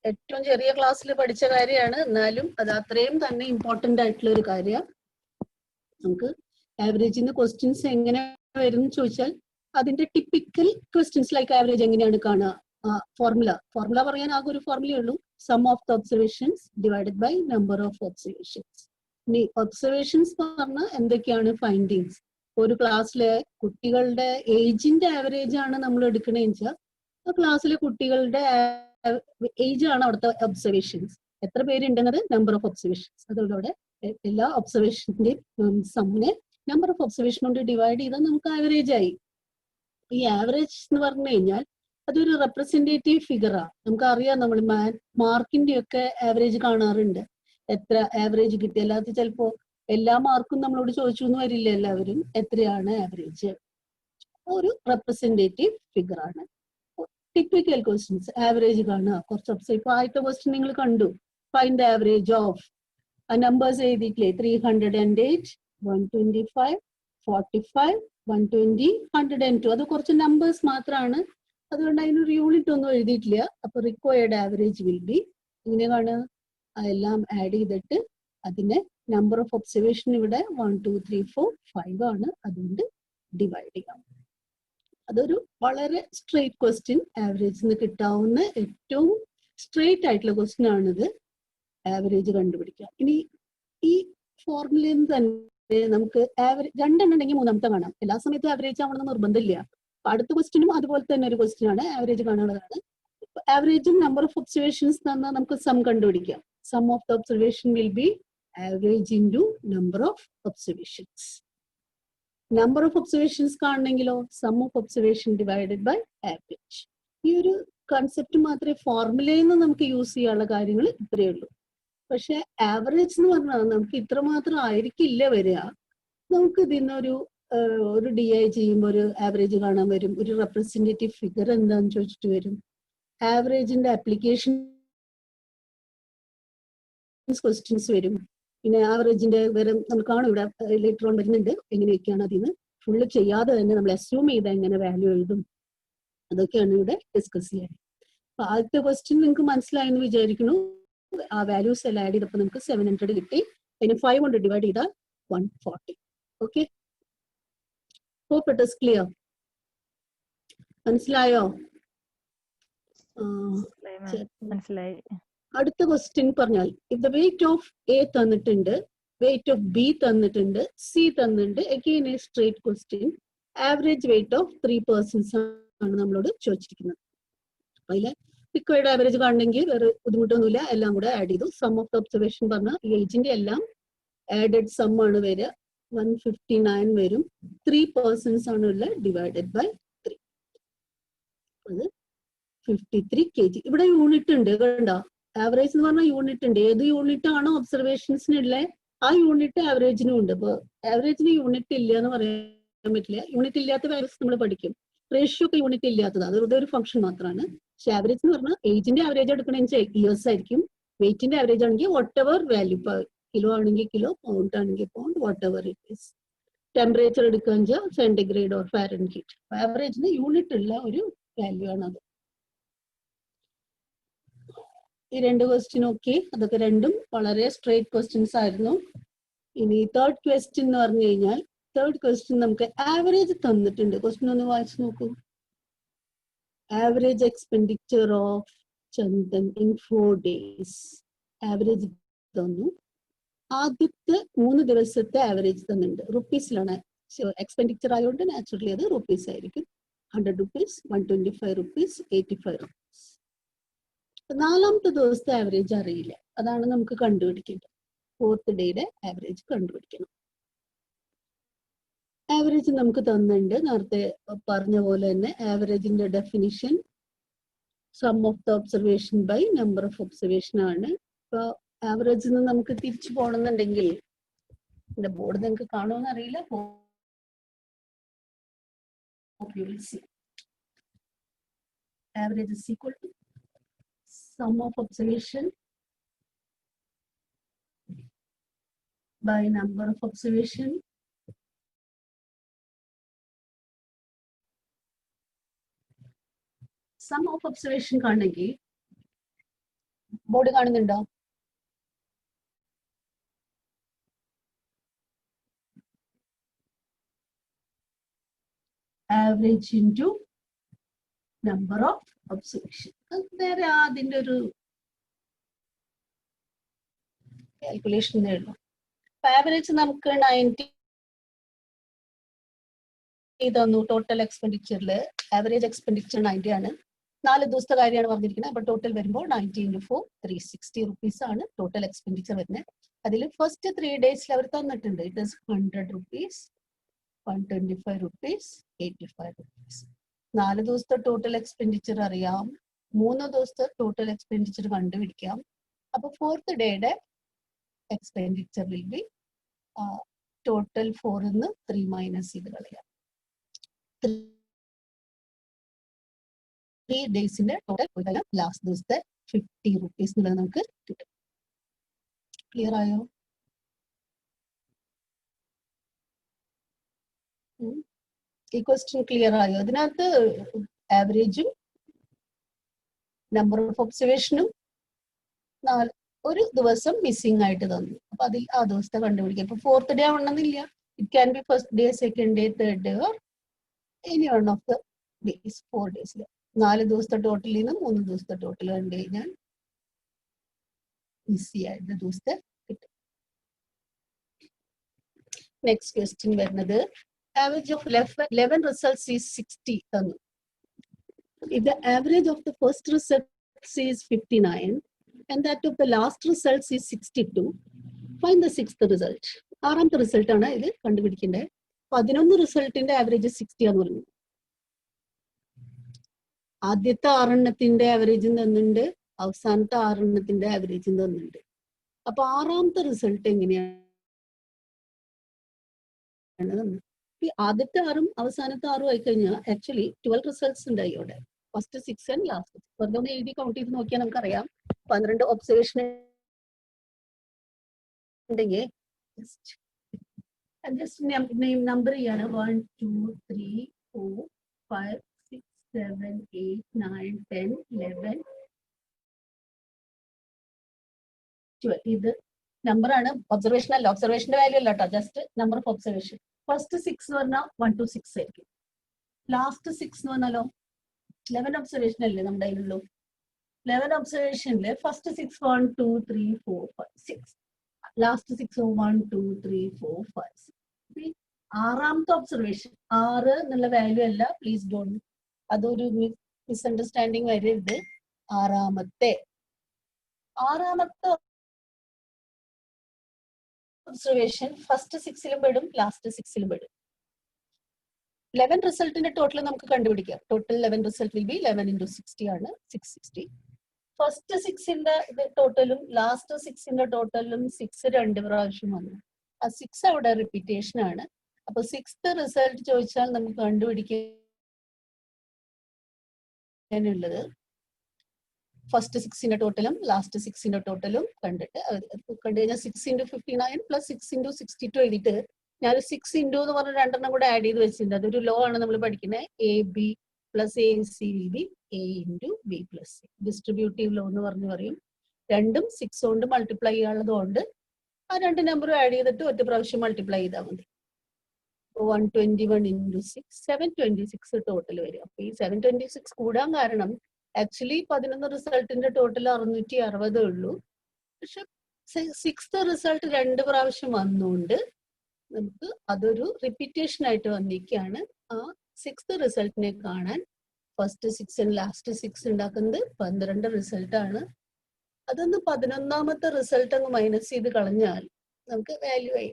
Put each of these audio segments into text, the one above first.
ഏറ്റവും ചെറിയ ക്ലാസ്സിൽ പഠിച്ച കാര്യമാണ്, എന്നാലും അത് അത്രയും തന്നെ ഇമ്പോർട്ടന്റ് ആയിട്ടുള്ള ഒരു കാര്യമാണ്. നമുക്ക് ആവറേജിന് ക്വസ്റ്റ്യൻസ് എങ്ങനെ വരും ചോദിച്ചാൽ അതിന്റെ ടിപ്പിക്കൽ ക്വസ്റ്റ്യൻസ് ലൈക്ക് ആവറേജ് എങ്ങനെയാണ് കാണുക? ഫോർമുല പറയാൻ ആകെ ഒരു ഫോർമുലയേ ഉള്ളൂ, sum of the observations divided by number of observations. ഇനി ഒബ്സർവേഷൻസ് പറഞ്ഞാൽ എന്തൊക്കെയാണ് ഫൈൻഡിങ്സ്? ഒരു ക്ലാസ്സിലെ കുട്ടികളുടെ ഏജിന്റെ ആവറേജ് ആണ് നമ്മൾ എടുക്കണേന്ന് വെച്ചാൽ ആ ക്ലാസ്സിലെ കുട്ടികളുടെ ഏജ് ആണ് അവിടുത്തെ ഒബ്സർവേഷൻസ്. എത്ര പേരുണ്ടെന്നത് നമ്പർ ഓഫ് ഒബ്സർവേഷൻസ്. അതോടെ എല്ലാ ഒബ്സർവേഷന്റെയും സമ്മിനെ നമ്പർ ഓഫ് ഒബ്സർവേഷൻ കൊണ്ട് ഡിവൈഡ് ചെയ്താൽ നമുക്ക് ആവറേജ് ആയി. ഈ ആവറേജ് എന്ന് പറഞ്ഞു കഴിഞ്ഞാൽ അതൊരു റെപ്രസെന്റേറ്റീവ് ഫിഗറാണ്. നമുക്കറിയാം, നമ്മൾ മാർക്കിന്റെ ഒക്കെ ആവറേജ് കാണാറുണ്ട്, എത്ര ആവറേജ് കിട്ടി. അല്ലാതെ ചിലപ്പോ എല്ലാ മാർക്കും നമ്മളോട് ചോദിച്ചു എന്ന് വരില്ല എല്ലാവരും, എത്രയാണ് ആവറേജ്. ഒരു റെപ്രസെന്റേറ്റീവ് ഫിഗറാണ്. ടിപ്പിക്കൽ ക്വസ്റ്റ്യൻസ് ആവറേജ് കാണുക. കുറച്ച് ഇപ്പൊ ആദ്യത്തെ ക്വസ്റ്റ്യൻ നിങ്ങൾ കണ്ടു, ഫൈൻഡ് ദ ആവറേജ് ഓഫ് ആ നമ്പേഴ്സ് എഴുതിയിട്ടില്ലേ, 308, 125, 45, 120, 102. അത് കുറച്ച് നമ്പേഴ്സ് മാത്രമാണ്, അതുകൊണ്ട് അതിനൊരു യൂണിറ്റ് ഒന്നും എഴുതിയിട്ടില്ല. അപ്പൊ റിക്വയർഡ് ആവറേജ് വിൽ ബി ഇങ്ങനെ കാണുക. അതെല്ലാം ആഡ് ചെയ്തിട്ട് അതിനെ നമ്പർ ഓഫ് ഒബ്സർവേഷൻ ഇവിടെ 1, 2, 3, 4, 5 ആണ്, അതുകൊണ്ട് ഡിവൈഡ് ചെയ്യാം. അതൊരു വളരെ സ്ട്രെയിറ്റ് ക്വസ്റ്റ്യൻ, ആവറേജിന് കിട്ടാവുന്ന ഏറ്റവും സ്ട്രെയിറ്റ് ആയിട്ടുള്ള ക്വസ്റ്റ്യൻ ആണിത്, ആവറേജ് കണ്ടുപിടിക്കുക. ഇനി ഈ ഫോർമുലയിൽ തന്നെ നമുക്ക് ആവറേജ് രണ്ടെണ്ണം ഉണ്ടെങ്കിൽ മൂന്നാമത്തെ കാണാം. എല്ലാ സമയത്തും ആവറേജ് ആവണമെന്ന് നിർബന്ധമില്ല. അടുത്ത ക്വസ്റ്റ്യനും അതുപോലെ തന്നെ ഒരു ക്വസ്റ്റ്യൻ ആണ്, ആവറേജ് കാണാനുള്ളതാണ്. ആവറേജും നമ്പർ ഓഫ് ഒബ്സർവേഷൻസ് തന്നാൽ നമുക്ക് സം കണ്ടുപിടിക്കാം. Sum of the observation will be average into number of observations. Number of observations കാണണമെങ്കിലോ sum of observation divided by average. ഈ ഒരു കൺസെപ്റ്റ് മാത്രമേ ഫോർമുലയിൽ നിന്ന് നമുക്ക് യൂസ് ചെയ്യാനുള്ള കാര്യങ്ങൾ ഇത്രയേ ഉള്ളൂ. പക്ഷെ ആവറേജ് എന്ന് പറഞ്ഞാൽ നമുക്ക് ഇത്രമാത്രം ആയിരിക്കില്ല വരിക. നമുക്ക് ഇതിന്നൊരു ഡി ഐ ചെയ്യുമ്പോൾ ഒരു ആവറേജ് കാണാൻ വരും, ഒരു റെപ്രസെന്റേറ്റീവ് ഫിഗർ എന്താന്ന് ചോദിച്ചിട്ട് വരും, ആവറേജിന്റെ ആപ്ലിക്കേഷൻ ക്വസ്റ്റ്യൻസ് വരും, പിന്നെ ആവറേജിന്റെ വേറെ നമ്മൾ കാണും ഇവിടെ ലേറ്റർ ഓൺ വരുന്നുണ്ട് എങ്ങനെയൊക്കെയാണ് അതിന് ഫുള്ള് ചെയ്യാതെ തന്നെ നമ്മൾ അസ്യൂം ചെയ്ത് എങ്ങനെ വാല്യൂ എഴുതും, അതൊക്കെയാണ് ഇവിടെ ഡിസ്കസ് ചെയ്യാൻ. അപ്പൊ ആദ്യത്തെ ക്വസ്റ്റ്യൻ നിങ്ങൾക്ക് മനസ്സിലായെന്ന് വിചാരിക്കുന്നു. ആ വാല്യൂസ് എല്ലാം ആഡ് ചെയ്തപ്പോൾ നമുക്ക് 700 കിട്ടി. അതിന് 5 കൊണ്ട് ഡിവൈഡ് ചെയ്താൽ 140. Okay, hope it is clear. മനസ്സിലായോ? മനസ്സിലായി. അടുത്ത ക്വസ്റ്റ്യൻ പറഞ്ഞാൽ if the weight of A തന്നിട്ടുണ്ട്, വെയിറ്റ് ഓഫ് ബി തന്നിട്ടുണ്ട്, സി തന്നിട്ടുണ്ട്, again a straight question, average weight of 3 persons ആണ് നമ്മളോട് ചോദിച്ചിരിക്കുന്നത്. അതിലെ റിക്വയർഡ് ആവറേജ് കാണണമെങ്കിൽ വേറെ ബുദ്ധിമുട്ടൊന്നുമില്ല, എല്ലാം കൂടെ ആഡ് ചെയ്തു. സം ഓഫ് ദ ഒബ്സർവേഷൻ പറഞ്ഞാൽ ഈ ഏജിന്റെ എല്ലാം ആഡഡ് സം ആണ് വരിക, 159 വരും. 3 പേഴ്സൺസ് ആണ് ഉള്ളത്, ഡിവൈഡഡ് ബൈ 3, അത് 53 kg. ഇവിടെ യൂണിറ്റ് ഉണ്ട് കണ്ടോ, ആവറേജ് എന്ന് പറഞ്ഞാൽ യൂണിറ്റ് ഉണ്ട്. ഏത് യൂണിറ്റ് ആണോ ഒബ്സർവേഷൻസിനുള്ള ആ യൂണിറ്റ് ആവറേജിനും ഉണ്ട്. അപ്പൊ ആവറേജിന് യൂണിറ്റ് ഇല്ല എന്ന് പറയാൻ പറ്റില്ല. യൂണിറ്റ് ഇല്ലാത്ത വാല്യൂസ് നമ്മൾ പഠിക്കും. റേഷ്യോ ഒക്കെ യൂണിറ്റ് ഇല്ലാത്തത്, അത് ഒരു ഫംഗ്ഷൻ മാത്രമാണ്. പക്ഷെ ആവറേജ് എന്ന് പറഞ്ഞാൽ ഏജിന്റെ ആവറേജ് എടുക്കണമെന്ന് വെച്ചാൽ ഇയേഴ്സ് ആയിരിക്കും, വെയിറ്റിന്റെ ആവറേജ് ആണെങ്കിൽ വാട്ട് എവർ വാല്യൂ, ഇപ്പൊ കിലോ ആണെങ്കിൽ കിലോ, പൗണ്ട് ആണെങ്കിൽ pound, whatever it is. Temperature എടുക്കുകയെന്ന് വെച്ചാൽ സെന്റിഗ്രേഡ് ഓർ ഫാരൻഹീറ്റ്. ആവറേജിന് യൂണിറ്റ് ഉള്ള ഒരു വാല്യൂ ആണ് അത്. ഈ രണ്ട് ക്വസ്റ്റ്യൻ ഓക്കെ, അതൊക്കെ രണ്ടും വളരെ സ്ട്രേറ്റ് ക്വസ്റ്റ്യൻസ് ആയിരുന്നു. ഇനി തേർഡ് ക്വസ്റ്റ്യൻ എന്ന് പറഞ്ഞു കഴിഞ്ഞാൽ, തേർഡ് ക്വസ്റ്റ്യൻ നമുക്ക് ആവറേജ് തന്നിട്ടുണ്ട്. ക്വസ്റ്റ്യൻ ഒന്ന് വായിച്ചു നോക്കൂ. Average expenditure of Chandan in 4 days. Average തന്നു. ആദ്യത്തെ 3 ദിവസത്തെ ആവറേജ് തന്നിട്ടുണ്ട്. റുപ്പീസിലാണ് എക്സ്പെൻഡിച്ചർ ആയതുകൊണ്ട് നാച്ചുറലി അത് റുപ്പീസ് ആയിരിക്കും. 100 rupees, 125 rupees, 85 rupees. 4ാമത്തെ ദിവസത്തെ ആവറേജ് അറിയില്ല, അതാണ് നമുക്ക് കണ്ടുപിടിക്കേണ്ടത്. 4th ഡേയുടെ ആവറേജ് കണ്ടുപിടിക്കണം. ആവറേജ് നമുക്ക് തന്നിട്ടുണ്ട്. നേരത്തെ പറഞ്ഞ പോലെ തന്നെ ആവറേജിന്റെ definition sum of the observation by number of observation ആണ്. ഇപ്പൊ ആവറേജിൽ നിന്ന് നമുക്ക് തിരിച്ചു പോകണമെന്നുണ്ടെങ്കിൽ, എന്റെ ബോർഡ് നിങ്ങൾക്ക് കാണുമെന്ന് അറിയില്ല, average is equal to sum of observation by number of observation sum of observation കാണണമെങ്കിൽ ബോർഡ് കാണുന്നുണ്ടോ? Average into number of observation. നേരെ അതിൻ്റെ ഒരു കാൽക്കുലേഷൻ ഉള്ളൂ. ആവറേജ് നമുക്ക് 90 തന്നു. ടോട്ടൽ എക്സ്പെൻഡിച്ചറിൽ ആവറേജ് എക്സ്പെൻഡിച്ചർ 90 ആണ്. 4 ദിവസത്തെ കാര്യമാണ് പറഞ്ഞിരിക്കുന്നത്. അപ്പൊ ടോട്ടൽ വരുമ്പോൾ 90 × 4 360 rupees ആണ് ടോട്ടൽ എക്സ്പെൻഡിച്ചർ വരുന്നത്. അതിൽ ഫസ്റ്റ് 3 days അവർ തന്നിട്ടുണ്ട്. It is 100 rupees, 125 rupees, 85 rupees. 4 ദിവസത്തെ ടോട്ടൽ എക്സ്പെൻഡിച്ചർ അറിയാം. 3 ദിവസത്തെ ടോട്ടൽ എക്സ്പെൻഡിച്ചർ കണ്ടുപിടിക്കാം. അപ്പൊ 4th ഡേയുടെ എക്സ്പെൻഡിച്ചർ വിൽ ബി ടോട്ടൽ 4 ന്ന് 3 മൈനസ് ചെയ്ത് കളയാം. 3 ഡേയ്സിന്റെ ടോട്ടൽ ലാസ്റ്റ് ദിവസത്തെ 50 rupees എന്നുള്ളത് നമുക്ക് കിട്ടും. ക്ലിയർ ആയോ? ഈ ക്വസ്റ്റ്യൻ ക്ലിയർ ആയോ? അതിനകത്ത് ആവറേജും നമ്പർ ഓഫ് ഒബ്സർവേഷനും ഒരു ദിവസം മിസ്സിംഗ് ആയിട്ട് തന്നു. അപ്പൊ അതിൽ ആ ദിവസത്തെ കണ്ടുപിടിക്കാം. ഇപ്പൊ 4th ഡേ ആവണമെന്നില്ല. It can be first day, second day, third day or any one of the days. 4 ഡേയ്സിൽ 4 ദിവസത്തെ ടോട്ടലിൽ നിന്ന് 3 ദിവസത്തെ ടോട്ടൽ കണ്ടു കഴിഞ്ഞാൽ ഈസി ആയിട്ട് ദിവസത്തെ കിട്ടും. നെക്സ്റ്റ് ക്വസ്റ്റ്യൻ വരുന്നത് ആവറേജ് ഓഫ് 11 റിസൾട്ട്സ് ഈസ് 60 തന്നു. If the average of the first results is 59 and that of the last results is 62, find the 6th result. 6ാമത്തെ റിസൾട്ട് ആണ് ഇത് കണ്ടുപിടിക്കേണ്ടത്. 11 റിസൾട്ടിന്റെ ആവറേജ് 60 ആന്ന് പറഞ്ഞു. ആദ്യത്തെ 6 ആവറേജും തന്നിട്ടുണ്ട്, അവസാനത്തെ 6 ആവറേജും തന്നിട്ടുണ്ട്. അപ്പൊ 6ാമത്തെ റിസൾട്ട് എങ്ങനെയാണ്? ഈ ആദ്യത്തെ 6ഉം അവസാനത്തെ 6ഉം ആയി കഴിഞ്ഞാൽ ആക്ച്വലി 12 റിസൾട്ട്സ് ഉണ്ടായി അവിടെ. First 6 and last. വെറുതെ ഒന്ന് എഴുതി കൗണ്ട് ചെയ്ത് നോക്കിയാൽ നമുക്കറിയാം 12 ഒബ്സർവേഷൻ ഉണ്ടെങ്കിൽ നമ്പർ ചെയ്യാണ് 1 2 3 4 5 6 7 8 9 10 11 12. ഇത് നമ്പറാണ്, ഒബ്സർവേഷൻ അല്ല. ഒബ്സർവേഷന്റെ വാല്യൂ അല്ല കേട്ടോ, just number of observation. First 6 എന്ന് പറഞ്ഞാൽ 1 to 6 ആയിരിക്കും. ലാസ്റ്റ് 6 എന്ന് പറഞ്ഞാലോ 11 ഒബ്സർവേഷൻ അല്ലേ നമ്മുടെ കയ്യിലുള്ളൂ. 11 ഒബ്സർവേഷനില് ഫസ്റ്റ് 6 1 2 3 4 5 6, ലാസ്റ്റ് 6 1 2 3 4 5 6. 6ാമത്തെ ഒബ്സർവേഷൻ 6 എന്നുള്ള വാല്യൂ അല്ല, പ്ലീസ് ഡോണ്ട്, അതൊരു മിസ്അണ്ടർസ്റ്റാൻഡിങ് വരരുത്. 6ാമത്തെ ഒബ്സർവേഷൻ ഫസ്റ്റ് 6ലും പെടും, ലാസ്റ്റ് 6ലും പെടും. 11 റിസൾട്ടിന്റെ ടോട്ടൽ നമുക്ക് കണ്ടുപിടിക്കാം. ടോട്ടൽ 11 റിസൾട്ട് വിൽ ബി 11 × 60 ആണ് 660. ഫസ്റ്റ് 6ന്റെ ടോട്ടലും ലാസ്റ്റ് 6ന്റെ ടോട്ടലും 6 2 പ്രാവശ്യം വന്നു. ആ 6 അവിടെ റിപ്പീറ്റേഷൻ ആണ്. അപ്പൊ 6th റിസൾട്ട് ചോദിച്ചാൽ നമുക്ക് കണ്ടുപിടിക്കാനുള്ളത് ഫസ്റ്റ് 6ന്റെ ടോട്ടലും ലാസ്റ്റ് 6ന്റെ ടോട്ടലും കണ്ടിട്ട് കണ്ടു കഴിഞ്ഞാൽ 6 × 59 + 6 × 62 എഴുതിയിട്ട് ഞാൻ 6 ഇൻറ്റു എന്ന് പറഞ്ഞ 2 കൂടെ ആഡ് ചെയ്ത് വെച്ചിട്ടുണ്ട്. അതൊരു ലോ ആണ് നമ്മൾ പഠിക്കുന്നത്. AB + AC will be A × B + C. Distributive law എന്ന് പറയും. രണ്ടും 6 കൊണ്ട് മൾട്ടിപ്ലൈ ചെയ്യാനുള്ളതുകൊണ്ട് ആ 2 നമ്പറും ആഡ് ചെയ്തിട്ട് ഒറ്റ പ്രാവശ്യം മൾട്ടിപ്ലൈ ചെയ്താൽ മതി. 121 × 6 726 ടോട്ടൽ വരും. അപ്പൊ ഈ 726 കൂടാൻ കാരണം ആക്ച്വലി 11 റിസൾട്ടിന്റെ ടോട്ടൽ 660 ഉള്ളൂ. പക്ഷെ 6th റിസൾട്ട് 2 പ്രാവശ്യം വന്നുകൊണ്ട് നമുക്ക് അതൊരു റിപ്പീറ്റേഷൻ ആയിട്ട് വന്നിരിക്കുകയാണ്. ആ 6th റിസൾട്ടിനെ കാണാൻ ഫസ്റ്റ് 6 ആൻഡ് ലാസ്റ്റ് 6 ഉണ്ടാക്കുന്നത് 12 റിസൾട്ട് ആണ്. അതൊന്ന് 11ാമത്തെ റിസൾട്ട് അങ്ങ് മൈനസ് ചെയ്ത് കളഞ്ഞാൽ നമുക്ക് വാല്യൂ ആയി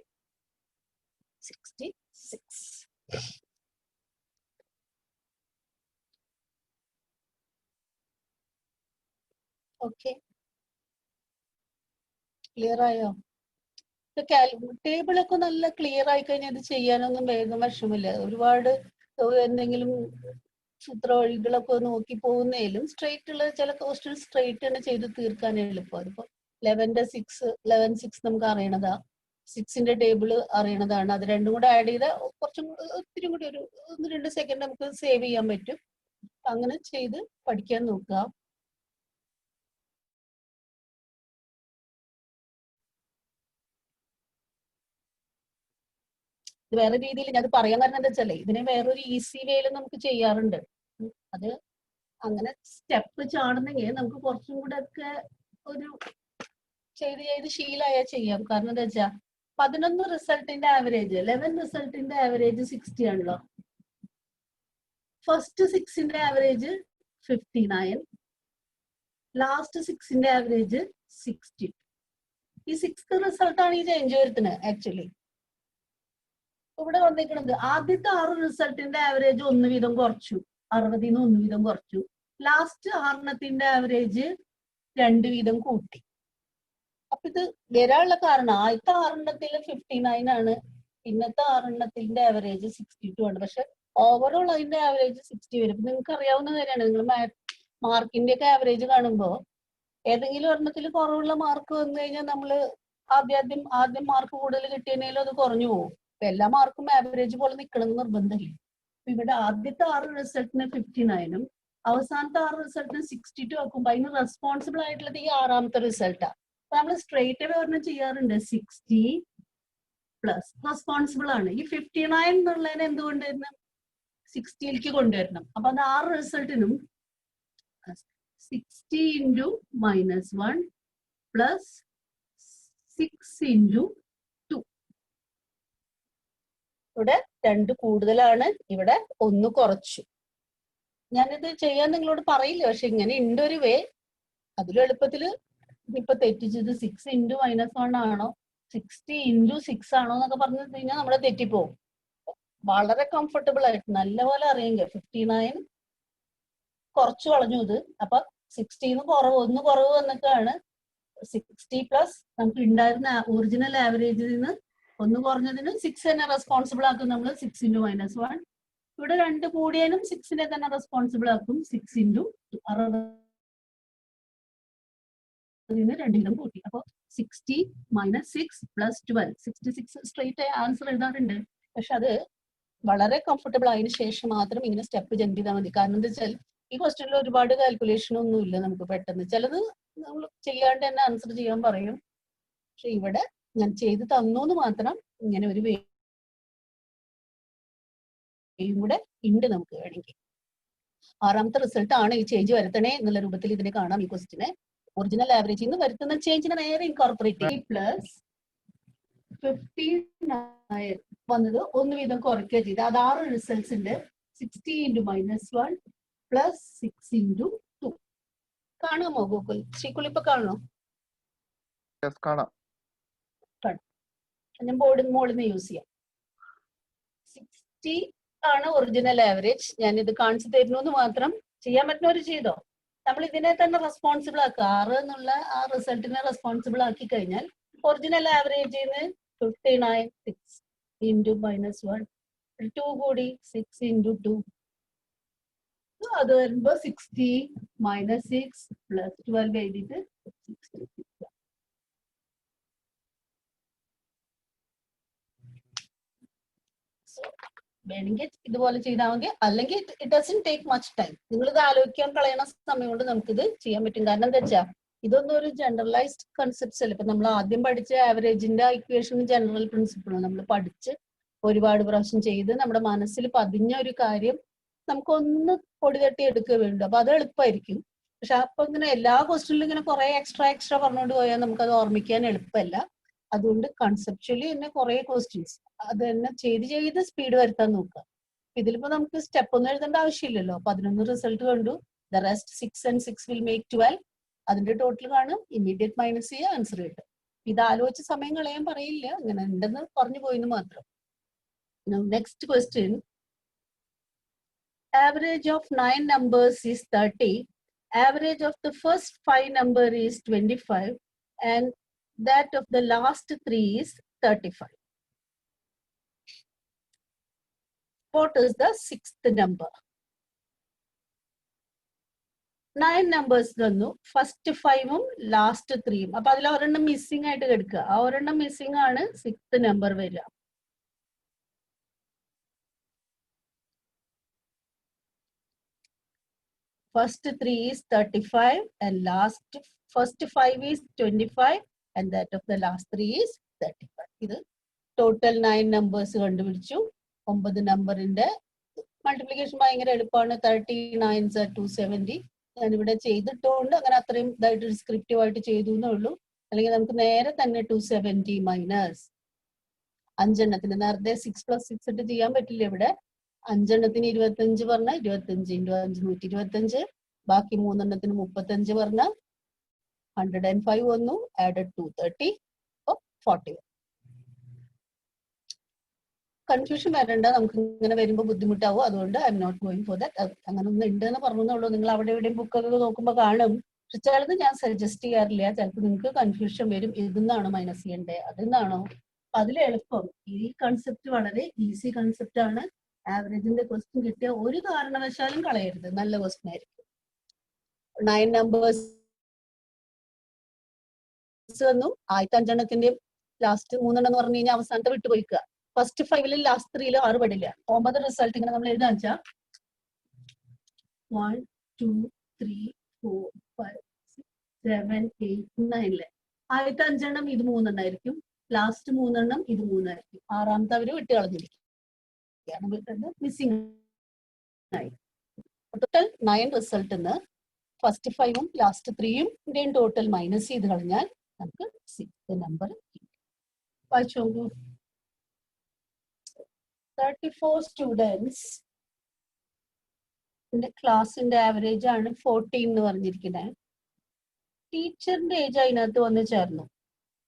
66. ഓക്കെ, ക്ലിയർ ആയോ? ടേബിളൊക്കെ നല്ല ക്ലിയർ ആയി കഴിഞ്ഞാൽ ഇത് ചെയ്യാനൊന്നും വേഗം വിഷമില്ല. ഒരുപാട് എന്തെങ്കിലും സൂത്രവഴികളൊക്കെ നോക്കി പോകുന്നതിലും സ്ട്രെയിറ്റ് ഉള്ള ചില ക്വസ്റ്റ്യൻ സ്ട്രെയിറ്റ് തന്നെ ചെയ്ത് തീർക്കാനേ എളുപ്പം. അതിപ്പോ 11 6 നമുക്ക് അറിയണതാ, 6ന്റെ ടേബിൾ അറിയണതാണ്. അത് രണ്ടും കൂടെ ആഡ് ചെയ്താൽ കുറച്ചും ഒത്തിരി കൂടി ഒരു 1-2 സെക്കൻഡ് നമുക്ക് സേവ് ചെയ്യാൻ പറ്റും. അങ്ങനെ ചെയ്ത് പഠിക്കാൻ നോക്കുക. ഇത് വേറെ രീതിയിൽ ഞാൻ പറയാൻ കാരണം എന്താ വെച്ചാലേ ഇതിനെ വേറൊരു ഈസി വേയിൽ നമുക്ക് ചെയ്യാറുണ്ട്. അത് അങ്ങനെ സ്റ്റെപ്പ് ചാടുന്നെങ്കിൽ നമുക്ക് കുറച്ചും കൂടെ ഒക്കെ ഒരു ചെയ്ത് ശീലമായാൽ ചെയ്യാം. കാരണം എന്താ വെച്ചാ 11 റിസൾട്ടിന്റെ ആവറേജ് 11 റിസൾട്ടിന്റെ ആവറേജ് 60 ആണല്ലോ. ഫസ്റ്റ് 6ന്റെ ആവറേജ് 59, ലാസ്റ്റ് 6ന്റെ ആവറേജ് 60. ഈ 6th റിസൾട്ടാണ് ഈ ചേഞ്ച് വരുത്തുന്നത്. ആക്ച്വലി ഇവിടെ വന്നിരിക്കുന്നത് ആദ്യത്തെ 6 റിസൾട്ടിന്റെ ആവറേജ് 1 വീതം കുറച്ചു, 60 1 വീതം കുറച്ചു. ലാസ്റ്റ് 6 ആവറേജ് 2 വീതം കൂട്ടി. അപ്പൊ ഇത് വരാനുള്ള കാരണം ആദ്യത്തെ 6 59 ആണ്, പിന്നത്തെ 6 ആവറേജ് 62 ആണ്. പക്ഷെ ഓവറോൾ അതിന്റെ ആവറേജ് 60 വരും. നിങ്ങൾക്ക് അറിയാവുന്ന കാര്യമാണ്. നിങ്ങൾ മാർക്കിന്റെ ഒക്കെ ആവറേജ് കാണുമ്പോൾ ഏതെങ്കിലും ഒരെണ്ണത്തിൽ കുറവുള്ള മാർക്ക് വന്നു കഴിഞ്ഞാൽ നമ്മൾ ആദ്യം മാർക്ക് കൂടുതൽ കിട്ടിയതിനേലും അത് കുറഞ്ഞു പോകും. അപ്പൊ എല്ലാ മാർക്കും ആവറേജ് പോലെ നിൽക്കണം എന്ന് നിർബന്ധമില്ല. ഇവിടെ ആദ്യത്തെ 6 റിസൾട്ടിന് 59ഉം അവസാനത്തെ 6 റിസൾട്ടിന് 62 ആക്കുമ്പോൾ അതിന് റെസ്പോൺസിബിൾ ആയിട്ടുള്ളത് ഈ 6ാമത്തെ റിസൾട്ടാണ്. നമ്മൾ സ്ട്രേറ്റ് അവേ ഒരെണ്ണം ചെയ്യാറുണ്ട്. 60 പ്ലസ് റെസ്പോൺസിബിൾ ആണ്. ഈ 59 എന്നുള്ളതിനെ എന്തുകൊണ്ടുവരണം? 60ലേക്ക് കൊണ്ടുവരണം. അപ്പൊ അത് 6 റിസൾട്ടിനും 60 into -1 plus 6 into 2. ഇവിടെ 2 കൂടുതലാണ്, ഇവിടെ 1 കുറച്ചു. ഞാനിത് ചെയ്യാൻ നിങ്ങളോട് പറയില്ല, പക്ഷെ ഇങ്ങനെ ഉണ്ട് ഒരു വേ. അതിലും എളുപ്പത്തിൽ ഇപ്പൊ തെറ്റിച്ചത് 6 into -1 ആണോ 60 into 6 ആണോ എന്നൊക്കെ പറഞ്ഞു കഴിഞ്ഞാൽ നമ്മളെ തെറ്റിപ്പോവും. വളരെ കംഫർട്ടബിൾ ആയിട്ട് നല്ലപോലെ അറിയെങ്കിൽ 59 കുറച്ചു കളഞ്ഞു ഇത്. അപ്പൊ 60 1 കുറവ് വന്നിട്ടാണ് 60 പ്ലസ് നമുക്ക് ഉണ്ടായിരുന്ന ഒറിജിനൽ ആവറേജിൽ നിന്ന് 1 കുറഞ്ഞതിന് 6 തന്നെ റെസ്പോൺസിബിൾ ആക്കും നമ്മൾ. 6 into -1. ഇവിടെ 2 കൂടിയതിനും 6നെ തന്നെ റെസ്പോൺസിബിൾ ആക്കും. 6 into 60 2 വീതം കൂട്ടി. അപ്പൊ 60 - 6 + 12 66 സ്ട്രെയിറ്റ് ആൻസർ എഴുതാറുണ്ട്. പക്ഷെ അത് വളരെ കംഫർട്ടബിൾ ആയതിനു ശേഷം മാത്രം ഇങ്ങനെ സ്റ്റെപ്പ് ജമ്പ് ചെയ്താൽ മതി. കാരണം എന്താ വെച്ചാൽ ഈ ക്വസ്റ്റ്യനിൽ ഒരുപാട് കാൽക്കുലേഷൻ ഒന്നും ഇല്ല. നമുക്ക് പെട്ടെന്ന് ചിലത് നമ്മൾ ചെയ്യാണ്ട് തന്നെ ആൻസർ ചെയ്യാൻ പറയും. പക്ഷെ ഇവിടെ ഞാൻ ചെയ്ത് തന്നു എന്ന് മാത്രം. ഇങ്ങനെ ഒരു വേയും കൂടെ ഉണ്ട് നമുക്ക് വേണമെങ്കിൽ. 6ാമത്തെ റിസൾട്ട് ആണ് ഈ ചേഞ്ച് വരുത്തണേ എന്നുള്ള രൂപത്തിൽ ഇതിനെ കാണാം. ഈ ക്വസ്റ്റിനെ ഒറിജിനൽ ആവറേജിൽ നിന്ന് വരുത്തുന്ന ചേഞ്ചിനെ നേരെ ഇൻകോർപ്പറേറ്റ് ചെയ്യും. പ്ലസ് 59 വന്നത് 1 വീതം കുറയ്ക്കുക ചെയ്ത് അത് 6 റിസൾട്ട്സ് ഉണ്ട്. 60 into -1 plus 6 into 2. കാണാമോ ഗോകുൽ? ശ്രീകുൽ ഇപ്പൊ കാണണോ? ഞാൻ മോളിൽ നിന്ന് യൂസ് ചെയ്യാം. 60 ആണ് ഒറിജിനൽ ആവറേജ്. ഞാൻ ഇത് കാണിച്ചു തരുന്നു മാത്രം. ചെയ്യാൻ പറ്റുന്നവർ ചെയ്തോ. നമ്മൾ ഇതിനെ തന്നെ റെസ്പോൺസിബിൾ ആക്കുക. 6 എന്നുള്ള ആ റിസൾട്ടിനെ റെസ്പോൺസിബിൾ ആക്കി കഴിഞ്ഞാൽ ഒറിജിനൽ ആവറേജിന് 59 6 into -1 2 കൂടി 6 into 2 അത് വരുമ്പോ 60 - 6 + 12 എഴുതിയിട്ട് 66. വേണമെങ്കിൽ ഇതുപോലെ ചെയ്താൽ മതി. അല്ലെങ്കിൽ it doesn't take much time. നിങ്ങൾ ഇത് ആലോചിക്കാൻ കളയണ സമയം കൊണ്ട് നമുക്കിത് ചെയ്യാൻ പറ്റും. കാരണം എന്താ വെച്ചാൽ ഇതൊന്നും ഒരു ജനറലൈസ്ഡ് കൺസെപ്റ്റ്സ് അല്ല. ഇപ്പൊ നമ്മൾ ആദ്യം പഠിച്ച ആവറേജിന്റെ ഇക്വേഷൻ ജനറൽ പ്രിൻസിപ്പിൾ നമ്മൾ പഠിച്ച് ഒരുപാട് പ്രാവശ്യം ചെയ്ത് നമ്മുടെ മനസ്സിൽ പതിഞ്ഞ ഒരു കാര്യം നമുക്കൊന്ന് പൊടി തട്ടി എടുക്കുക വേണ്ടു. അപ്പൊ അത് എളുപ്പമായിരിക്കും. പക്ഷെ അപ്പൊ ഇങ്ങനെ എല്ലാ ക്വസ്റ്റ്യനിലും ഇങ്ങനെ കുറെ എക്സ്ട്രാ പറഞ്ഞുകൊണ്ട് പോയാൽ നമുക്കത് ഓർമ്മിക്കാൻ എളുപ്പമല്ല. അതുകൊണ്ട് കൺസെപ്ച്വലി തന്നെ കുറെ ക്വസ്റ്റ്യൻസ് അത് തന്നെ ചെയ്ത് സ്പീഡ് വരുത്താൻ നോക്കുക. ഇതിലിപ്പോ നമുക്ക് സ്റ്റെപ്പ് ഒന്നും എഴുതേണ്ട ആവശ്യമില്ലല്ലോ. 11 റിസൾട്ട് കണ്ടു. The rest 6 and 6 will make 12. അതിന്റെ ടോട്ടൽ കാണും. ഇമ്മീഡിയറ്റ് മൈനസ് ചെയ്യുക, ആൻസർ കിട്ടും. ഇത് ആലോചിച്ച് സമയം കളയാൻ പറയില്ല. അങ്ങനെ ഉണ്ടെന്ന് പറഞ്ഞു പോയിന്ന് മാത്രം. Next question. Average of 9 numbers is 30. Average of the first 5 number is 25. And that of the last 3 is 35. What is the 6th number? 9 numbers തന്നു. ഫസ്റ്റ് 5ഉം ലാസ്റ്റ് 3ഉം. അപ്പൊ അതിൽ ഒരെണ്ണം മിസ്സിംഗ് ആയിട്ട് കിടക്കുക. ആ ഒരെണ്ണം മിസ്സിംഗ് ആണ് 6th നമ്പർ വരിക. First 3 is 35 and first 5 is 25 and that of the last 3 is 35. ഇത് ടോട്ടൽ 9 നമ്പേഴ്സ് കണ്ടുപിടിച്ചു. 9 നമ്പറിന്റെ മൾട്ടിപ്ലിക്കേഷൻ ഭയങ്കര എളുപ്പമാണ്. 39 270. ഞാനിവിടെ ചെയ്തിട്ടുകൊണ്ട് അങ്ങനെ അത്രയും ഇതായിട്ട് ഡിസ്ക്രിപ്റ്റീവ് ആയിട്ട് ചെയ്തു എന്നേ ഉള്ളൂ. അല്ലെങ്കിൽ നമുക്ക് നേരെ തന്നെ 270 മൈനസ് 5 എണ്ണത്തിന് നേരത്തെ 6 + 6 ഇട്ട് ചെയ്യാൻ പറ്റില്ല. ഇവിടെ 5 എണ്ണത്തിന് 25 പറഞ്ഞ 25 × 5 125. ബാക്കി 3 എണ്ണത്തിന് 35 പറഞ്ഞ 105 വന്നു. ആഡഡ് 230 40. കൺഫ്യൂഷൻ വരണ്ട, നമുക്ക് ഇങ്ങനെ വരുമ്പോൾ ബുദ്ധിമുട്ടാവും. അതുകൊണ്ട് I'm not going for that. അങ്ങനെ ഒന്നും ഉണ്ട് എന്ന് പറഞ്ഞുള്ളൂ. നിങ്ങൾ അവിടെ എവിടെയും ബുക്കൊക്കെ നോക്കുമ്പോൾ കാണും. പക്ഷെ ചിലത് ഞാൻ സജസ്റ്റ് ചെയ്യാറില്ല. ചിലപ്പോൾ നിങ്ങൾക്ക് കൺഫ്യൂഷൻ വരും. ഇതിന്നാണോ മൈനസ് ചെയ്യണ്ടേ, അതിന്നാണോ? അതിൽ എളുപ്പം ഈ കൺസെപ്റ്റ് വളരെ ഈസി കൺസെപ്റ്റ് ആണ്. ആവറേജിന്റെ ക്വസ്റ്റ്യൻ കിട്ടിയ ഒരു കാരണവശാലും കളയരുത്. നല്ല ക്വസ്റ്റ്യൻ ആയിരിക്കും. 9 നമ്പേഴ്സ് വന്നു. ആദ്യത്തെ 5 എണ്ണത്തിന്റെയും ലാസ്റ്റ് 3 എണ്ണം എന്ന് പറഞ്ഞു കഴിഞ്ഞാൽ അവസാനത്തെ വിട്ടുപോയിക്കുക. ഫസ്റ്റ് 5 ലാസ്റ്റ് 3 6 പെടില്ല. 9 റിസൾട്ട് ഇങ്ങനെ നമ്മൾ എഴുതാൻ വെച്ചാൽ 1 2 3 4 5 6 7 8 9 ആദ്യത്തെ 5 എണ്ണം ഇത് 3 എണ്ണമായിരിക്കും. ലാസ്റ്റ് 3 എണ്ണം ഇത് 3 ആയിരിക്കും. ആറാമത്തെ അവര് വിട്ട് കളഞ്ഞിരിക്കും. മിസ്സിംഗ് ആയി. ടോട്ടൽ 9 റിസൾട്ടിന്ന് ഫസ്റ്റ് 5ഉം ലാസ്റ്റ് 3യും ടോട്ടൽ മൈനസ് ചെയ്ത് കളഞ്ഞാൽ നമുക്ക് 6 നമ്പർ വായിച്ചു. 34 സ്റ്റുഡൻസ് ക്ലാസിന്റെ ആവറേജ് ആണ് 14 എന്ന് പറഞ്ഞിരിക്കുന്നത്. ടീച്ചറിന്റെ ഏജ് അതിനകത്ത് വന്ന് ചേർന്നു.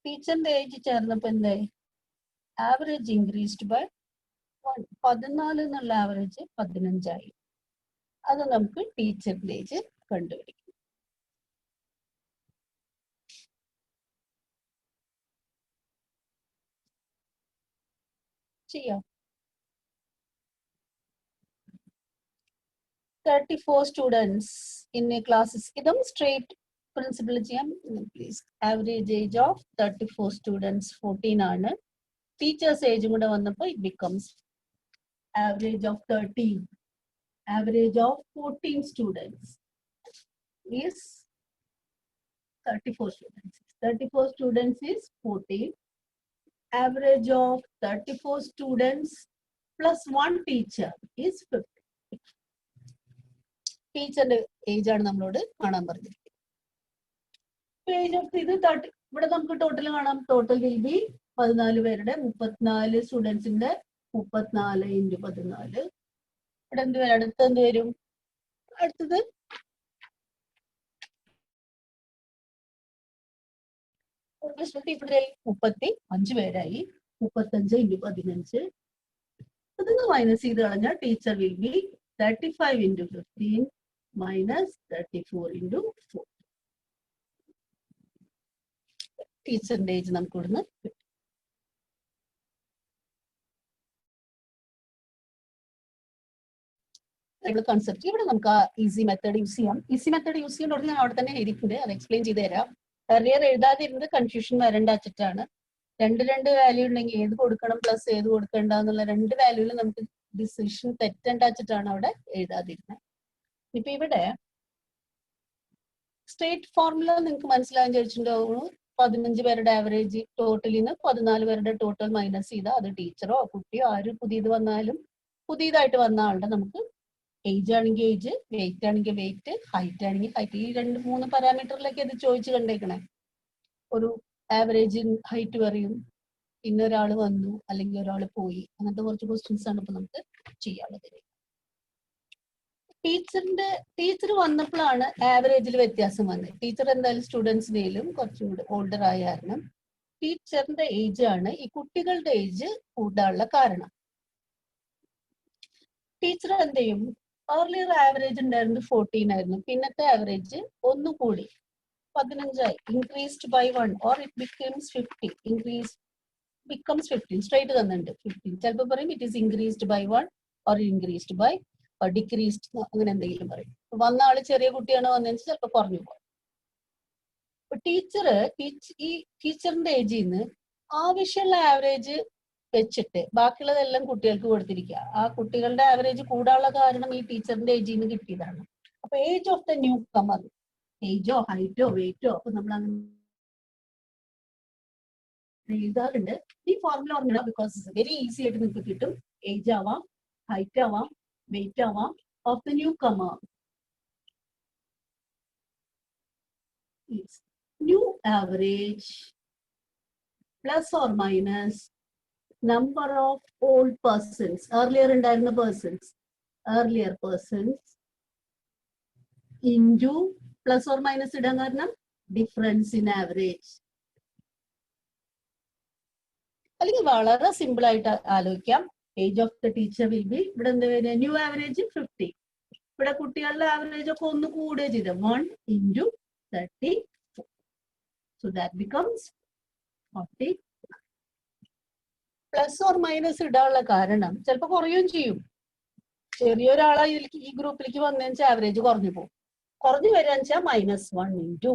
ടീച്ചറിന്റെ ഏജ് ചേർന്നപ്പോ എന്തായി? ആവറേജ് ഇൻക്രീസ്ഡ് ബൈ 14 എന്നുള്ള ആവറേജ് 15 ആയി. അത് നമുക്ക് ടീച്ചറിന്റെ ഏജ് കണ്ടുപിടിക്കും. ചെയ്യാം. 34 students in a classes. ഇതും സ്ട്രേറ്റ് പ്രിൻസിപ്പിൾ ചെയ്യാം. Please. Average age of 34 students 14 ആണ്. ടീച്ചേഴ്സ് ഏജും കൂടെ വന്നപ്പോൾ it becomes average of 13. Average of 14 students is 34 students. 34 students is 14. Average of 34 students plus 1 teacher is 50. ടീച്ചറിന്റെ ഏജ് ആണ് നമ്മളോട് കാണാൻ പറഞ്ഞിരിക്കുന്നത്. ഏജ് ഓഫ് ഇത് 30. ഇവിടെ നമുക്ക് ടോട്ടൽ കാണാം. ടോട്ടൽ വിൽ ബി 14 പേരുടെ 34 സ്റ്റുഡൻസിന്റെ 34 × 14. ഇവിടെ എന്ത് വരും? അടുത്ത എന്ത് വരും? അടുത്തത് 35 പേരായി. 35 × 15. അതിന് മൈനസ് ചെയ്ത് കളഞ്ഞാൽ ടീച്ചർ വിൽ ബി 35 × 15 മൈനസ് 34 × 4. ടീച്ചറിന്റെ ഏജ് നമുക്ക് ഇവിടുന്ന് കിട്ടും. കൺസെപ്റ്റ് ഇവിടെ നമുക്ക് ആ ഈസി മെത്തേഡ് യൂസ് ചെയ്യാം. ഈസി മെത്തേഡ് യൂസ് ചെയ്യുന്ന ഞാൻ അവിടെ തന്നെ എഴുതിയിട്ടുണ്ട്. അത് എക്സ്പ്ലെയിൻ ചെയ്ത് തരാം. എറിയർ എഴുതാതിരുന്നത് കൺഫ്യൂഷൻ വരണ്ട വെച്ചിട്ടാണ്. 2 വാല്യൂ ഉണ്ടെങ്കിൽ ഏത് കൊടുക്കണം പ്ലസ് ഏത് കൊടുക്കണ്ട എന്നുള്ള 2 വാല്യൂവിൽ നമുക്ക് ഡിസിഷൻ തെറ്റണ്ട വെച്ചിട്ടാണ് അവിടെ എഴുതാതിരുന്നത്. ഇപ്പൊ ഇവിടെ സ്ട്രേറ്റ് ഫോർമുല നിങ്ങൾക്ക് മനസ്സിലാകാൻ ചോദിച്ചിട്ടുണ്ടാവുള്ളൂ. 15 പേരുടെ ആവറേജ് ടോട്ടലിന്ന് 14 പേരുടെ ടോട്ടൽ മൈനസ് ചെയ്താൽ അത് ടീച്ചറോ കുട്ടിയോ ആര് പുതിയത് വന്നാലും പുതിയതായിട്ട് വന്ന ആളുടെ നമുക്ക് ഏജ് ആണെങ്കിൽ ഏജ്, വെയിറ്റ് ആണെങ്കിൽ വെയിറ്റ്, ഹൈറ്റ് ആണെങ്കിൽ ഹൈറ്റ്, ഈ 2-3 പാരാമീറ്ററിലൊക്കെ ഇത് ചോദിച്ചു കണ്ടേക്കണേ. ഒരു ആവറേജ് ഹൈറ്റ് പറയും, പിന്നെ ഒരാൾ വന്നു അല്ലെങ്കിൽ ഒരാൾ പോയി, അങ്ങനത്തെ കുറച്ച് ക്വസ്റ്റ്യൻസ് ആണ് ഇപ്പൊ നമുക്ക് ചെയ്യാനുള്ളത്. ടീച്ചർ വന്നപ്പോഴാണ് ആവറേജിൽ വ്യത്യാസം വന്നത്. ടീച്ചർ എന്തായാലും സ്റ്റുഡൻസിനേലും കുറച്ചും കൂടി ഓൾഡർ ആയ കാരണം ടീച്ചറിന്റെ ഏജ് ആണ് ഈ കുട്ടികളുടെ ഏജ് കൂടാനുള്ള കാരണം. ടീച്ചർ എന്ത് ചെയ്യും? ഏർലിയർ ആവറേജ് ഉണ്ടായിരുന്നു 14 ആയിരുന്നു. പിന്നത്തെ ആവറേജ് ഒന്നുകൂടി 15 ആയി. Increased by 1 or it becomes 50. Increase becomes 15. Straight തന്നിട്ടുണ്ട് 15. ചിലപ്പോൾ പറയും it is increased by 1 or increased by decreased, അങ്ങനെ എന്തെങ്കിലും പറയും. വന്ന ആള് ചെറിയ കുട്ടിയാണോ വന്നതെന്ന് വെച്ചാൽ ചിലപ്പോൾ കുറഞ്ഞു പോകും. ഈ ടീച്ചറിന്റെ ഏജിൽ നിന്ന് ആവശ്യമുള്ള ആവറേജ് വെച്ചിട്ട് ബാക്കിയുള്ളതെല്ലാം കുട്ടികൾക്ക് കൊടുത്തിരിക്കുക. ആ കുട്ടികളുടെ ആവറേജ് കൂടാനുള്ള കാരണം ഈ ടീച്ചറിന്റെ ഏജിൽ നിന്ന് കിട്ടിയതാണ്. അപ്പൊ ഏജ് ഓഫ് ദ ന്യൂ കമർ, ഏജോ ഹൈറ്റോ വെയിറ്റോ, അപ്പൊ നമ്മൾ എഴുതാറുണ്ട്. ഈ ഫോർമുല ഓർമ്മ ബിക്കോസ് വെരി ഈസി ആയിട്ട് നിങ്ങൾക്ക് കിട്ടും. ഏജ് ആവാം, ഹൈറ്റ് ആവാം, വെയിറ്റ് ആവാം of the newcomer. New average plus or minus number of old persons, earlier ഉണ്ടായിരുന്ന persons, earlier persons into plus or minus ഇടാൻ കാരണം difference in average. അല്ലെങ്കിൽ വളരെ സിമ്പിൾ ആയിട്ട് ആലോചിക്കാം. Age of the teacher will be, ഇവിടെ എന്താ വരുക, ന്യൂ ആവറേജ് 50. ഇവിടെ കുട്ടികളുടെ ആവറേജ് ഒക്കെ ഒന്ന് കൂടുക ചെയ്ത് 1 into 30. So that becomes 40. Plus or minus ഇടാനുള്ള കാരണം ചിലപ്പോൾ കുറയുകയും ചെയ്യും. ചെറിയൊരാളെ ഈ ഗ്രൂപ്പിലേക്ക് വന്നതെന്ന് വെച്ചാൽ ആവറേജ് കുറഞ്ഞു പോകും. കുറഞ്ഞു വരിക വെച്ചാൽ -1 into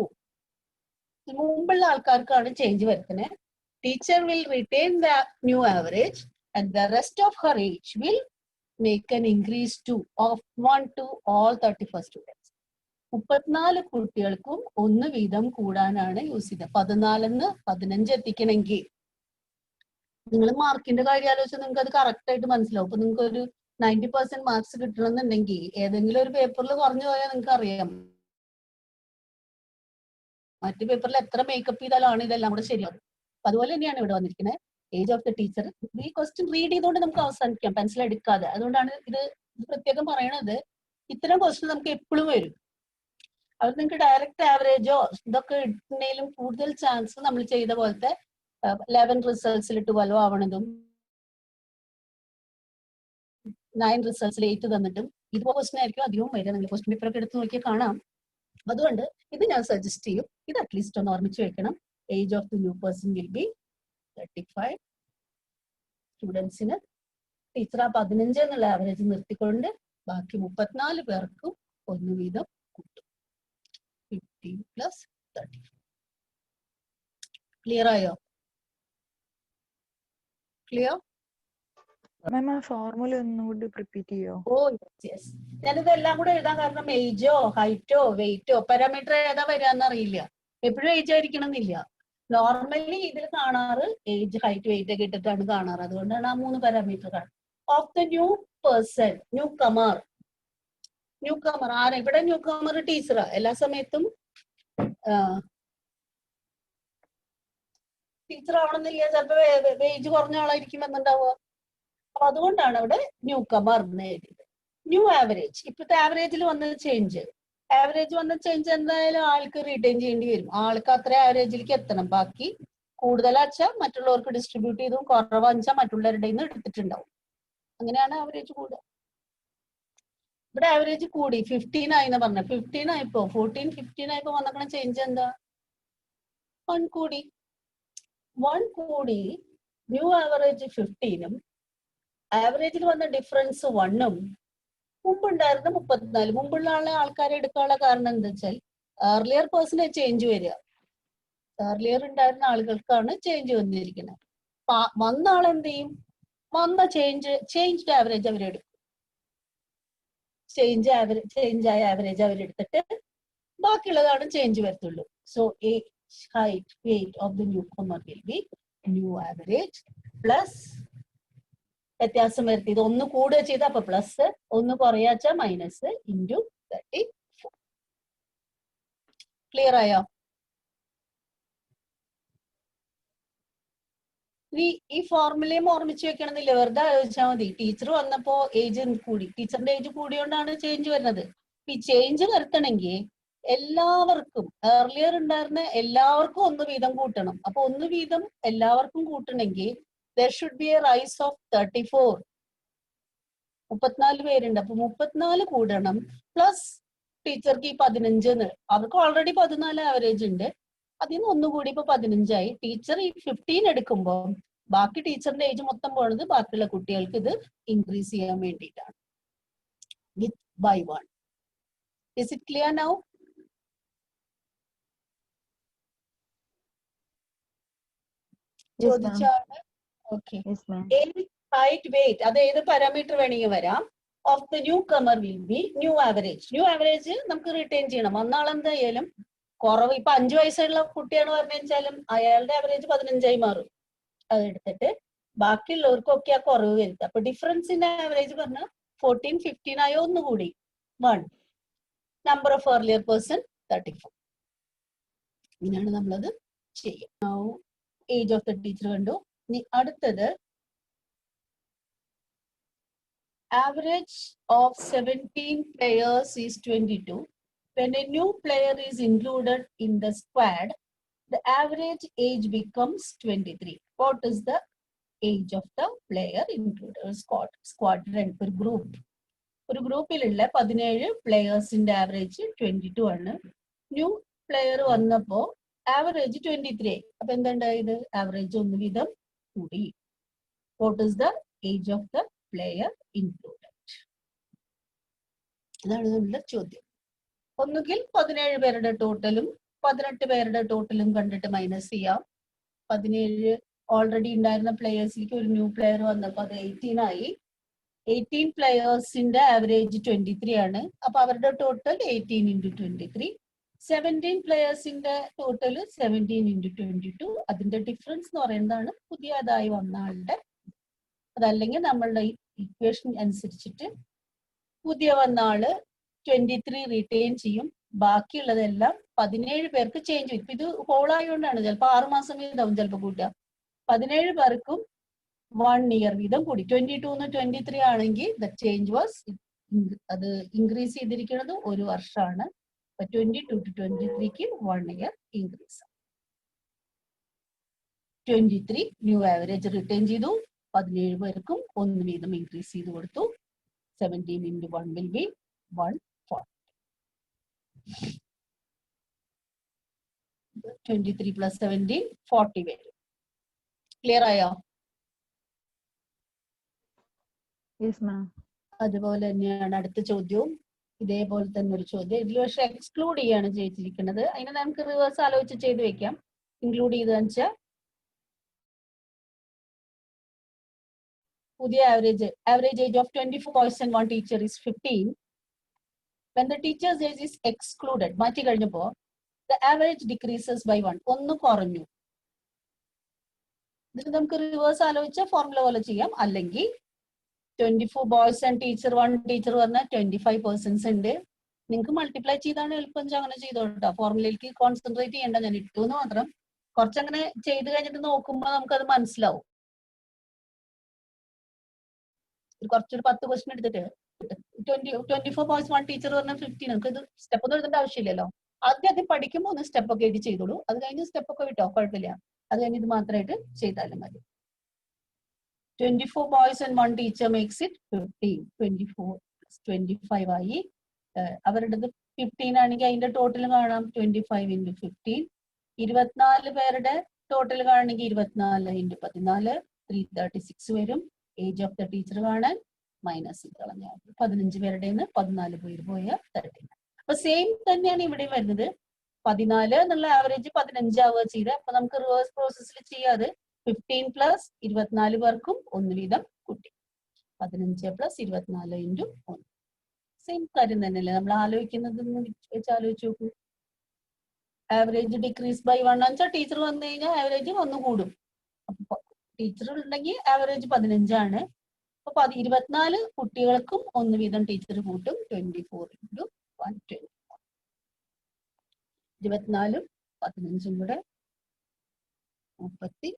മുമ്പുള്ള ആൾക്കാർക്കാണ് ചേഞ്ച് വരുന്നത്. Teacher will return the new average and the rest of her age will make an increase of 1 to all 31 students. 34 കുട്ടികൾക്കും 1 വീതം കൂടാനാണ് യൂസ് ചെയ്തത്. 14 15 എത്തിക്കണമെങ്കിൽ നിങ്ങൾ മാർക്കിന്റെ കാര്യം ആലോചിച്ചാൽ നിങ്ങൾക്ക് അത് കറക്റ്റ് ആയിട്ട് മനസ്സിലാവും. അപ്പൊ നിങ്ങൾക്ക് ഒരു 90% മാർക്സ് കിട്ടണമെന്നുണ്ടെങ്കിൽ ഏതെങ്കിലും ഒരു പേപ്പറിൽ കുറഞ്ഞു പോയാൽ നിങ്ങൾക്ക് അറിയാം മറ്റു പേപ്പറിൽ എത്ര മേക്കപ്പ് ചെയ്താലാണ് ഇതെല്ലാം കൂടെ ശരിയാവും. അപ്പൊ അതുപോലെ തന്നെയാണ് ഇവിടെ വന്നിരിക്കുന്നത്. Age of the teacher. ഈ ക്വസ്റ്റ്യൻ റീഡ് ചെയ്തുകൊണ്ട് നമുക്ക് അവസാനിക്കാം, പെൻസിൽ എടുക്കാതെ. അതുകൊണ്ടാണ് ഇത് പ്രത്യേകം പറയണത്. ഇത്തരം ക്വസ്റ്റ്യൻ നമുക്ക് എപ്പോഴും വരും. അത് നിങ്ങൾക്ക് ഡയറക്റ്റ് ആവറേജോ ഇതൊക്കെ ഇടുന്നതിലും കൂടുതൽ ചാൻസ് നമ്മൾ ചെയ്ത പോലത്തെ 11 റിസൾട്ട്സിൽ 12 ആവണതും 9 റിസൾട്ട്സിൽ 8 തന്നിട്ടും ഇതുപോലെ ക്വസ്റ്റ്യൻ ആയിരിക്കും അധികവും വരിക. നിങ്ങൾ ക്വസ്റ്റ്യൻ പേപ്പർ ഒക്കെ എടുത്ത് നോക്കിയാൽ കാണാം. അതുകൊണ്ട് ഇത് ഞാൻ സജസ്റ്റ് ചെയ്യും, ഇത് അറ്റ്ലീസ്റ്റ് ഒന്ന് ഓർമ്മിച്ച് വെക്കണം. Age of the new person will be 35. സ്റ്റുഡൻസിന് ടീച്ചർ ആ 15 എന്നുള്ള ആവറേജ് നിർത്തിക്കൊണ്ട് ബാക്കി 34 പേർക്കും 1 വീതം കൂട്ടും. 15 + 30. ക്ലിയർ ആയോ? ക്ലിയർ? മാം ആ ഫോർമുല ഒന്നുകൂടി റിപ്പീറ്റ് ചെയ്യോ? Oh yes. ഞാനിത് എല്ലാം കൂടെ എഴുതാൻ കാരണം ഏജോ ഹൈറ്റോ വെയിറ്റോ പാരാമീറ്റർ ഏതാ വരാന്ന് അറിയില്ല. എപ്പോഴും ഏജ് ആയിരിക്കണം എന്നില്ല. നോർമലി ഇതിൽ കാണാറ് ഏജ് ഹൈറ്റ് വെയിറ്റ് ഒക്കെ ഇട്ടിട്ടാണ് കാണാറ്. അതുകൊണ്ടാണ് ആ 3 പാരാമീറ്റർ കാണുന്നത്. Of the new person, newcomer. Newcomer ആരാ? ഇവിടെ ന്യൂ കമർ ടീച്ചറാ. എല്ലാ സമയത്തും ടീച്ചർ ആവണമെന്നില്ല, ചിലപ്പോ ഏജ് കുറഞ്ഞ ആളായിരിക്കും എന്നുണ്ടാവുക. അപ്പൊ അതുകൊണ്ടാണ് അവിടെ ന്യൂ കമർ എന്ന് എഴുതിയത്. ന്യൂ ആവറേജ്, ഇപ്പോഴത്തെ ആവറേജിൽ വന്ന ചേഞ്ച്, ആവറേജ് വന്ന ചേഞ്ച് എന്തായാലും ആൾക്ക് റിട്ടേൺ ചെയ്യേണ്ടി വരും. ആൾക്ക് അത്ര ആവറേജിലേക്ക് എത്തണം. ബാക്കി കൂടുതലാച്ചാൽ മറ്റുള്ളവർക്ക് ഡിസ്ട്രിബ്യൂട്ട് ചെയ്തും കുറവാച്ചാൽ മറ്റുള്ളവരുടെ നിന്ന് എടുത്തിട്ടുണ്ടാവും. അങ്ങനെയാണ് ആവറേജ് കൂടുക. ഇവിടെ ആവറേജ് കൂടി 15 ആയിന്ന് പറഞ്ഞ 15 ആയിപ്പോ 14 15 ആയിപ്പോ വന്നിക്കണ ചേഞ്ച് എന്താ? 1 കൂടി. 1 കൂടി. ന്യൂ ആവറേജ് 15ഉം ആവറേജിൽ വന്ന ഡിഫറൻസ് 1ഉം മുമ്പുണ്ടായിരുന്ന 34. മുമ്പുള്ള ആൾക്കാരെ എടുക്കാനുള്ള കാരണം എന്താ വെച്ചാൽ ഏർലിയർ പേഴ്സണെ ചേഞ്ച് വരിക. ഏർലിയർ ഉണ്ടായിരുന്ന ആളുകൾക്കാണ് ചേഞ്ച് വന്നിരിക്കുന്നത്. വന്ന ആളെന്ത് ചെയ്യും? വന്ന ചേഞ്ച്ഡ് ആവറേജ് അവരെടുക്കും. ചേഞ്ച് ആയ ആവറേജ് അവരെടുത്തിട്ട് ബാക്കിയുള്ളതാണ് ചേഞ്ച് വരത്തുള്ളൂ. So age height weight of the newcomer will be new average plus വ്യത്യാസം വരുത്തി. ഇത് 1 കൂടുക ചെയ്ത അപ്പൊ പ്ലസ്, 1 കുറയാച്ച മൈനസ് ഇൻറ്റു 34. ക്ലിയർ ആയോ? ഈ ഫോർമുലയും ഓർമ്മിച്ച് വെക്കണമെന്നില്ല, വെറുതെ ആലോചിച്ചാൽ മതി. ടീച്ചർ വന്നപ്പോ ഏജ് കൂടി, ടീച്ചറിന്റെ ഏജ് കൂടിയോണ്ടാണ് ചേഞ്ച് വരുന്നത്. ഈ ചേഞ്ച് വരുത്തണമെങ്കിൽ എല്ലാവർക്കും ഏർലിയർ ഉണ്ടായിരുന്ന എല്ലാവർക്കും 1 വീതം കൂട്ടണം. അപ്പൊ 1 വീതം എല്ലാവർക്കും കൂട്ടണമെങ്കിൽ there should be a rise of 34. 34 പേരുണ്ട്. അപ്പൊ 34 കൂടണം. പ്ലസ് ടീച്ചർക്ക് ഈ 15 അവർക്ക് ഓൾറെഡി 14 ആവറേജ് ഉണ്ട്. അതിന് 1 കൂടി ഇപ്പൊ 15 ആയി. ടീച്ചർ ഈ 15 എടുക്കുമ്പോ ബാക്കി ടീച്ചറിന്റെ ഏജ് മൊത്തം പോണത് ബാക്കിയുള്ള കുട്ടികൾക്ക് ഇത് ഇൻക്രീസ് ചെയ്യാൻ വേണ്ടിയിട്ടാണ്. With by 1. Is it clear now? ചോദിച്ചാണ്. ഓക്കെ. ഹൈറ്റ് വെയിറ്റ് അത് ഏത് പാരാമീറ്റർ വേണമെങ്കിൽ വരാം. Of the newcomer will be new average. New average നമുക്ക് റിട്ടേൺ ചെയ്യണം. വന്നാളെന്തായാലും കുറവ്. ഇപ്പൊ 5 വയസ്സുള്ള കുട്ടിയാണ് പറഞ്ഞു വെച്ചാലും അയാളുടെ ആവറേജ് 15 ആയി മാറും. അതെടുത്തിട്ട് ബാക്കിയുള്ളവർക്കൊക്കെ ആ കുറവ് വരുത്തുക. അപ്പൊ ഡിഫറൻസ് ഇൻ ആവറേജ് പറഞ്ഞാൽ 14, 15 ആയോ ഒന്നുകൂടി 1. Number of earlier person 34. ഇങ്ങനെയാണ് നമ്മളത് ചെയ്യുക. ഏജ് ഓഫ് ദ ടീച്ചർ കണ്ടു. ഇനി അടുത്തത് average of 17 players is 22. When a new player is included in the squad, the average age becomes 23. What is the age of the player included? Squadron, ഒരു group. ഒരു ഗ്രൂപ്പിലുള്ള 17 പ്ലെയേഴ്സിന്റെ average 22 ആണ്. New player വന്നപ്പോ average 23 ആയി. അപ്പൊ എന്തുണ്ടായത്? Average ഒന്ന് വീതം കൂടി. What is the age of the player included? ഇതാണ് നമ്മുടെ ചോദ്യം. ഒന്നുകിൽ 17 പേരുടെ ടോട്ടലും 18 പേരുടെ ടോട്ടലും കണ്ടിട്ട് മൈനസ് ചെയ്യാം. 17 ഓൾറെഡി ഉണ്ടായിരുന്ന പ്ലെയേഴ്സിലേക്ക് ഒരു ന്യൂ പ്ലെയർ വന്നപ്പോൾ അത് 18 ആയി. 18 പ്ലെയേഴ്സിന്റെ ആവറേജ് 23 ആണ്. അപ്പൊ അവരുടെ ടോട്ടൽ 18 into 23. 17 പ്ലെയേഴ്സിന്റെ ടോട്ടൽ 17 into 22. അതിന്റെ ഡിഫറൻസ് എന്ന് പറയുന്നതാണ് പുതിയതായി വന്ന ആളുടെ. അതല്ലെങ്കിൽ നമ്മളുടെ ഇക്വേഷൻ അനുസരിച്ചിട്ട് പുതിയ വന്ന ആള് 23 റിട്ടേൺ ചെയ്യും. ബാക്കിയുള്ളതെല്ലാം 17 പേർക്ക് ചേഞ്ച് വരും. ഇത് ഹോൾ ആയതുകൊണ്ടാണ്. ചിലപ്പോൾ 6 മാസം വീതം ചിലപ്പോൾ കൂട്ടുക. 17 പേർക്കും 1 year വീതം കൂടി. 22 to 23 ആണെങ്കിൽ ദ ചേഞ്ച് വാസ്, അത് ഇൻക്രീസ് ചെയ്തിരിക്കുന്നത് ഒരു വർഷമാണ്. 22 to 23ക്ക് 1 year increase. 23 new average return ചെയ്തു. 17 പേർക്കും 1 വീതം ഇൻക്രീസ് ചെയ്ത് കൊടുത്തു. 17 into 1 will be 140. 23 plus 17 40 വരും. ക്ലിയർ ആയോ? അതുപോലെ തന്നെയാണ് അടുത്ത ചോദ്യവും. ഇതേപോലെ തന്നെ ഒരു ചോദ്യം. ഇതിൽ പക്ഷെ എക്സ്ക്ലൂഡ് ചെയ്യാണ് ചെയ്തിരിക്കുന്നത്. അതിനെ നമുക്ക് റിവേഴ്സ് ആലോചിച്ച് ചെയ്ത് വെക്കാം. ഇൻക്ലൂഡ് ചെയ്തതെന്ന് വെച്ചാൽ പുതിയ average age of 24 boys and 1 teacher is 15. When the teacher's age is excluded, മാറ്റി കഴിഞ്ഞപ്പോ the average decreases by 1. ഒന്ന് കുറഞ്ഞു. ഇതിന് നമുക്ക് റിവേഴ്സ് ആലോചിച്ച ഫോർമുല പോലെ ചെയ്യാം. അല്ലെങ്കിൽ 24 ബോയ്സ് ആൻഡ് ടീച്ചർ 1 ടീച്ചർ പറഞ്ഞാൽ 25 persons ഉണ്ട്. നിങ്ങൾക്ക് മൾട്ടിപ്ലൈ ചെയ്താണ് എളുപ്പം അങ്ങനെ ചെയ്തോട്ടോ. ഫോർമുലയിലേക്ക് കോൺസെൻട്രേറ്റ് ചെയ്യേണ്ട. ഞാൻ ഇട്ടു എന്ന് മാത്രം. കുറച്ചങ്ങനെ ചെയ്ത് കഴിഞ്ഞിട്ട് നോക്കുമ്പോൾ നമുക്കത് മനസ്സിലാവും. കുറച്ചൊരു 10 ക്വസ്റ്റ്യൻ എടുത്തിട്ട് 24 ബോയ്സ് 1 ടീച്ചർ പറഞ്ഞാൽ 15. നമുക്ക് ഇത് സ്റ്റെപ്പ് ഒന്നും എഴുതേണ്ട ആവശ്യമില്ലല്ലോ. ആദ്യം പഠിക്കുമ്പോൾ ഒന്ന് സ്റ്റെപ്പ് ഒക്കെ എഴുതി ചെയ്തോളൂ. അത് കഴിഞ്ഞ് സ്റ്റെപ്പ് ഒക്കെ വിട്ടോ, കുഴപ്പമില്ല. അത് കഴിഞ്ഞ് ഇത് മാത്രമായിട്ട് ചെയ്താലും മതി. 24 boys and 1 teacher makes it 15. 24 plus 25 ആയി. അവരുടേത് 15 ആണെങ്കിൽ അതിന്റെ ടോട്ടൽ കാണാം 25 into 15. 24 പേരുടെ ടോട്ടൽ കാണണമെങ്കിൽ 24 into 14 336 വരും. ഏജ് ഓഫ് ദ ടീച്ചർ കാണാൻ മൈനസ് കളഞ്ഞാൽ 15 പേരുടെ 14 പേര് പോയ 13. അപ്പൊ സെയിം തന്നെയാണ് ഇവിടെ വരുന്നത്. 14 എന്നുള്ള ആവറേജ് 15 ആവുക ചെയ്ത്. അപ്പൊ നമുക്ക് റിവേഴ്സ് പ്രോസസ്സിൽ ചെയ്യാതെ 15 പ്ലസ് 24 പേർക്കും 1 വീതം കൂട്ടി. 15 പ്ലസ് 24 into 1. സെയിം കാര്യം തന്നെയല്ലേ നമ്മൾ ആലോചിക്കുന്നത് വെച്ച് ആലോചിച്ച് നോക്കൂ. ആവറേജ് ഡിക്രീസ് ബൈ 1 വെച്ചാൽ ടീച്ചർ വന്നു കഴിഞ്ഞാൽ ആവറേജ് 1 കൂടും. അപ്പൊ ടീച്ചർ ഉണ്ടെങ്കിൽ ആവറേജ് 15 ആണ്. അപ്പൊ 24 കുട്ടികൾക്കും 1 വീതം ടീച്ചർ കൂട്ടും. 24 into 120. 24 15 കൂടെ 39.